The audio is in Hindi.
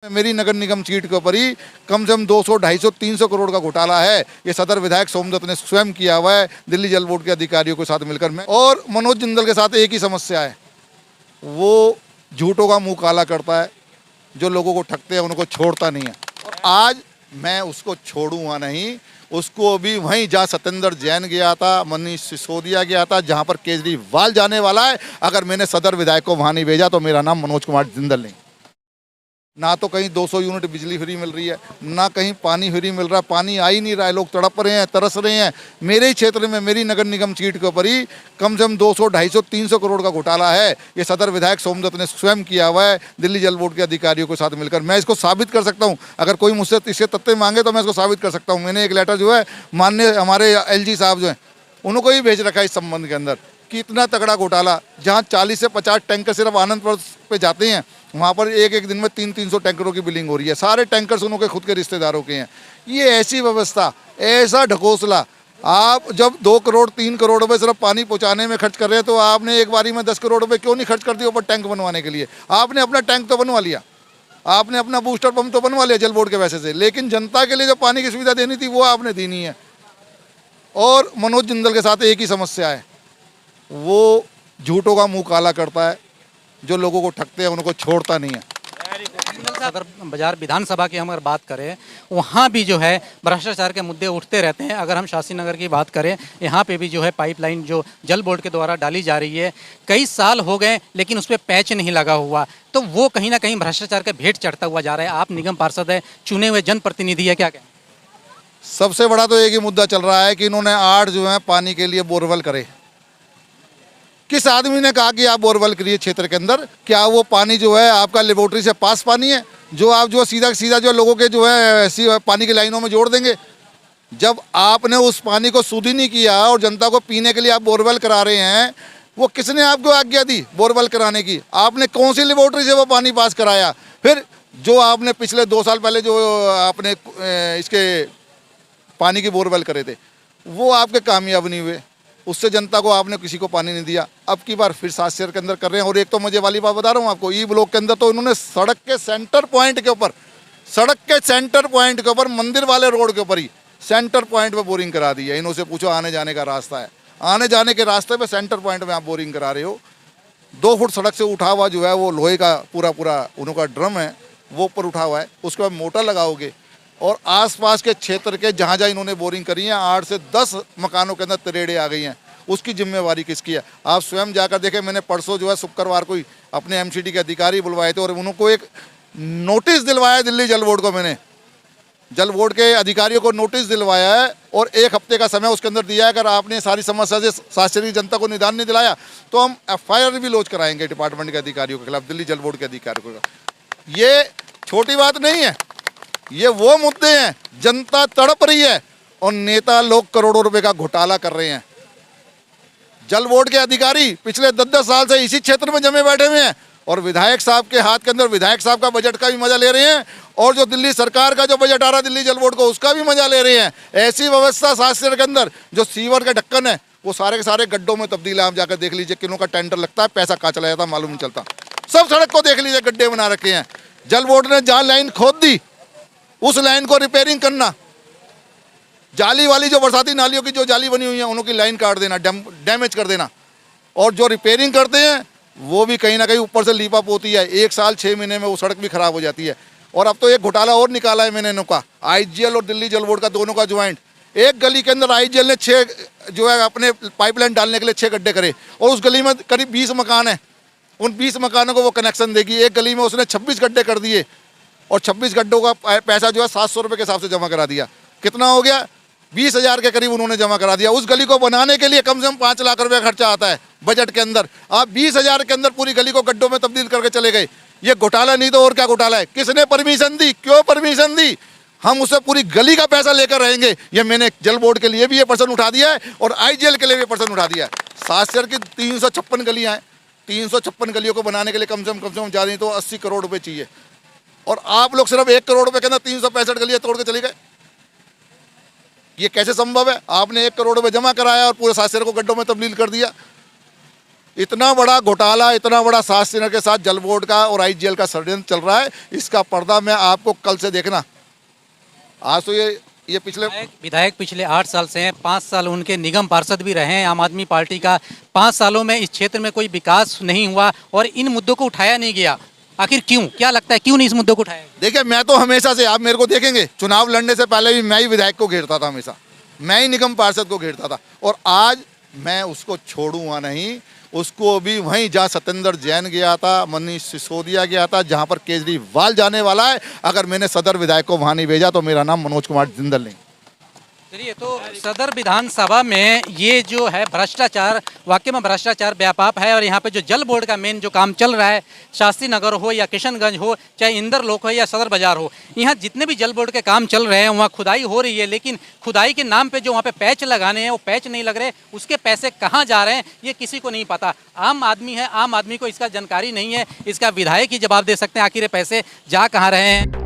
मेरी नगर निगम सीट के ऊपर ही कम से कम 200, 250, 300 करोड़ का घोटाला है। ये सदर विधायक सोमदत्त ने स्वयं किया हुआ है दिल्ली जल बोर्ड के अधिकारियों के साथ मिलकर। मैं और मनोज जिंदल के साथ एक ही समस्या है, वो झूठों का मुंह काला करता है। जो लोगों को ठगते हैं उनको छोड़ता नहीं है। और आज मैं उसको छोड़ूंगा नहीं। उसको भी वहीं जहाँ सत्येंद्र जैन गया था, मनीष सिसोदिया गया था, जहाँ पर केजरीवाल जाने वाला है, अगर मैंने सदर विधायक को वहाँ नहीं भेजा तो मेरा नाम मनोज कुमार जिंदल नहीं। ना तो कहीं 200 यूनिट बिजली फ्री मिल रही है, ना कहीं पानी फ्री मिल रहा है। पानी आ ही नहीं रहा है, लोग तड़प रहे हैं, तरस रहे हैं। मेरे ही क्षेत्र में मेरी नगर निगम सीट के ऊपर ही कम से कम 200, 250, 300 करोड़ का घोटाला है। ये सदर विधायक सोमदत्त ने स्वयं किया हुआ है दिल्ली जल बोर्ड के अधिकारियों के साथ मिलकर। मैं इसको साबित कर सकता हूँ। अगर कोई मुझसे इसके तथ्य मांगे तो मैं इसको साबित कर सकता हूँ। मैंने एक लेटर जो है माननीय हमारे LG साहब जो हैं उनको ही भेज रखा है इस संबंध के अंदर कि इतना तगड़ा घोटाला, जहाँ 40 से 50 टैंकर सिर्फ आनंदपुर पे जाते हैं, वहाँ पर एक दिन में 300-300 टैंकरों की बिलिंग हो रही है। सारे टैंकर्स उनके खुद के रिश्तेदारों के हैं। ये ऐसी व्यवस्था, ऐसा ढकोसला। आप जब 2 करोड़ 3 करोड़ रुपए सिर्फ पानी पहुँचाने में खर्च कर रहे हैं तो आपने एक बारी में 10 करोड़ रुपए क्यों नहीं खर्च कर दिए ऊपर टैंक बनवाने के लिए? आपने अपना टैंक तो बनवा लिया, आपने अपना बूस्टर पंप तो बनवा लिया जल बोर्ड के पैसे से, लेकिन जनता के लिए जो पानी की सुविधा देनी थी वो आपने दी नहीं है। और मनोज जिंदल के साथ एक ही समस्या है, वो झूठों का मुंह काला करता है। जो लोगों को ठगते हैं उनको छोड़ता नहीं है। अगर बाजार विधानसभा की हम अगर बात करें, वहाँ भी जो है भ्रष्टाचार के मुद्दे उठते रहते हैं। अगर हम शास्त्री नगर की बात करें, यहाँ पे भी जो है पाइपलाइन जो जल बोर्ड के द्वारा डाली जा रही है, कई साल हो गए लेकिन उस पर पैच नहीं लगा हुआ, तो वो कहीं ना कहीं भ्रष्टाचार का भेंट चढ़ता हुआ जा रहा है। आप निगम पार्षद है, चुने हुए जनप्रतिनिधि है, क्या कहें? सबसे बड़ा तो एक ही मुद्दा चल रहा है कि इन्होंने 8 जो है पानी के लिए बोरवेल करे। किस आदमी ने कहा कि आप बोरवेल करिए क्षेत्र के अंदर? क्या वो पानी जो है आपका लेबोरेटरी से पास पानी है जो आप जो सीधा सीधा जो लोगों के जो है पानी की लाइनों में जोड़ देंगे? जब आपने उस पानी को शुद्ध ही नहीं किया और जनता को पीने के लिए आप बोरवेल करा रहे हैं, वो किसने आपको आज्ञा दी बोरवेल कराने की? आपने कौन सी लेबोरेटरी से वो पानी पास कराया? फिर जो आपने पिछले 2 साल पहले जो आपने इसके पानी की बोरवेल करे थे वो आपके कामयाब नहीं हुए, उससे जनता को आपने किसी को पानी नहीं दिया। अब की बार फिर 7 शहर के अंदर कर रहे हैं। और एक तो मुझे वाली बात बता रहा हूँ आपको, ई ब्लॉक के अंदर तो इन्होंने सड़क के सेंटर पॉइंट के ऊपर मंदिर वाले रोड के ऊपर ही सेंटर पॉइंट पे बोरिंग करा दी है। इन्होंने पूछो आने जाने का रास्ता है, आने जाने के रास्ते पे सेंटर पॉइंट में आप बोरिंग करा रहे हो। 2 फुट सड़क से उठा हुआ जो है वो लोहे का पूरा उनका ड्रम है, वो ऊपर उठा हुआ है। उसके बाद मोटर लगाओगे और आसपास के क्षेत्र के जहाँ जहाँ इन्होंने बोरिंग करी है 8 से 10 मकानों के अंदर तरेड़े आ गई हैं। उसकी जिम्मेवारी किसकी है? आप स्वयं जाकर देखें। मैंने परसों जो है शुक्रवार को ही अपने MCD के अधिकारी बुलवाए थे और उनको एक नोटिस दिलवाया दिल्ली जल बोर्ड को। मैंने जल बोर्ड के अधिकारियों को नोटिस दिलवाया है और 1 हफ्ते का समय उसके अंदर दिया है। अगर आपने सारी समस्या से शासकीय जनता को निदान नहीं दिलाया तो हम FIR भी लॉन्च कराएंगे डिपार्टमेंट के अधिकारियों के खिलाफ, दिल्ली जल बोर्ड के अधिकारियों के। ये छोटी बात नहीं है, ये वो मुद्दे हैं। जनता तड़प रही है और नेता लोग करोड़ों रुपए का घोटाला कर रहे हैं। जल बोर्ड के अधिकारी पिछले 10-10 साल से इसी क्षेत्र में जमे बैठे हुए हैं और विधायक साहब के हाथ के अंदर विधायक साहब का बजट का भी मजा ले रहे हैं और जो दिल्ली सरकार का जो बजट आ रहा है दिल्ली जल बोर्ड को उसका भी मजा ले रहे हैं। ऐसी व्यवस्था शास्त्री के अंदर जो सीवर के ढक्कन है वो सारे के सारे गड्ढों में तब्दील है। आप जाकर देख लीजिए किनों का टेंडर लगता है, पैसा कहाँ चला जाता मालूम नहीं चलता। सब सड़क को देख लीजिए, गड्ढे बना रखे हैं। जल बोर्ड ने जहाँ लाइन खोद दी उस लाइन को रिपेयरिंग करना, जाली वाली जो बरसाती नालियों की जो जाली बनी हुई है उनकी लाइन काट देना, डैमेज कर देना। और जो रिपेयरिंग करते हैं वो भी कहीं ना कहीं ऊपर से लीपा पोती है। 1 साल 6 महीने में वो सड़क भी खराब हो जाती है। और अब तो एक घोटाला और निकाला है मैंने इनका, IGL और दिल्ली जल बोर्ड का दोनों का ज्वाइंट। एक गली के अंदर IGL ने 6 जो है अपने पाइपलाइन डालने के लिए 6 गड्ढे करे और उस गली में करीब 20 मकान है। उन 20 मकानों को वो कनेक्शन देगी। एक गली में उसने 26 गड्ढे कर दिए और 26 गड्ढों का पैसा जो है 700 रुपये के हिसाब से जमा करा दिया। कितना हो गया? 20,000 के करीब उन्होंने जमा करा दिया। उस गली को बनाने के लिए कम से कम 5 लाख रुपये खर्चा आता है बजट के अंदर। आप 20,000 के अंदर पूरी गली को गड्ढों में तब्दील करके चले गए। ये घोटाला नहीं तो और क्या घोटाला है? किसने परमिशन दी? क्यों परमिशन दी? हम उससे पूरी गली का पैसा लेकर रहेंगे। ये मैंने जल बोर्ड के लिए भी ये पर्सन उठा दिया है और IGL के लिए भी पर्सन उठा दिया है। 7 शहर की 356 गलियाँ हैं। 356 गलियों को बनाने के लिए कम से कम ज़्यादा नहीं तो 80 करोड़ रुपये चाहिए और आप लोग सिर्फ 1 करोड़ रुपए के अंदर 365 गलियां तोड़ के चले गए। ये कैसे संभव है? आपने 1 करोड़ रुपए जमा कराया और पूरे 7 शहर को गड्ढों में तब्दील कर दिया। इतना बड़ा घोटाला, इतना बड़ा शास्त्री नगर के साथ जल बोर्ड का और आईजीएल का षड्यंत्र चल रहा है, इसका पर्दा मैं आपको कल से देखना। आज तो ये पिछले विधायक पिछले 8 साल से हैं, 5 साल उनके निगम पार्षद भी रहे हैं आम आदमी पार्टी का। 5 सालों में इस क्षेत्र में कोई विकास नहीं हुआ और इन मुद्दों को उठाया नहीं गया। आखिर क्यों, क्या लगता है क्यों नहीं इस मुद्दों को उठाया? देखिए, मैं तो हमेशा से, आप मेरे को देखेंगे चुनाव लड़ने से पहले भी मैं ही विधायक को घेरता था, हमेशा मैं ही निगम पार्षद को घेरता था, और आज मैं उसको छोड़ूंगा नहीं। उसको भी वहीं जहाँ सत्येंद्र जैन गया था, मनीष सिसोदिया गया था, जहाँ पर केजरीवाल जाने वाला है, अगर मैंने सदर विधायक को वहाँ नहीं भेजा तो मेरा नाम मनोज कुमार जिंदल नहीं। चलिए, तो सदर विधानसभा में ये जो है भ्रष्टाचार, वाकई में भ्रष्टाचार व्यापक है। और यहाँ पे जो जल बोर्ड का मेन जो काम चल रहा है, शास्त्री नगर हो या किशनगंज हो, चाहे इंदरलोक हो या सदर बाजार हो, यहाँ जितने भी जल बोर्ड के काम चल रहे हैं वहाँ खुदाई हो रही है, लेकिन खुदाई के नाम पे जो वहाँ पे पैच लगाने हैं वो पैच नहीं लग रहे। उसके पैसे कहाँ जा रहे हैं ये किसी को नहीं पता। आम आदमी है, आम आदमी को इसका जानकारी नहीं है। इसका विधायक ही जवाब दे सकते हैं आखिर ये पैसे जा कहाँ रहे हैं।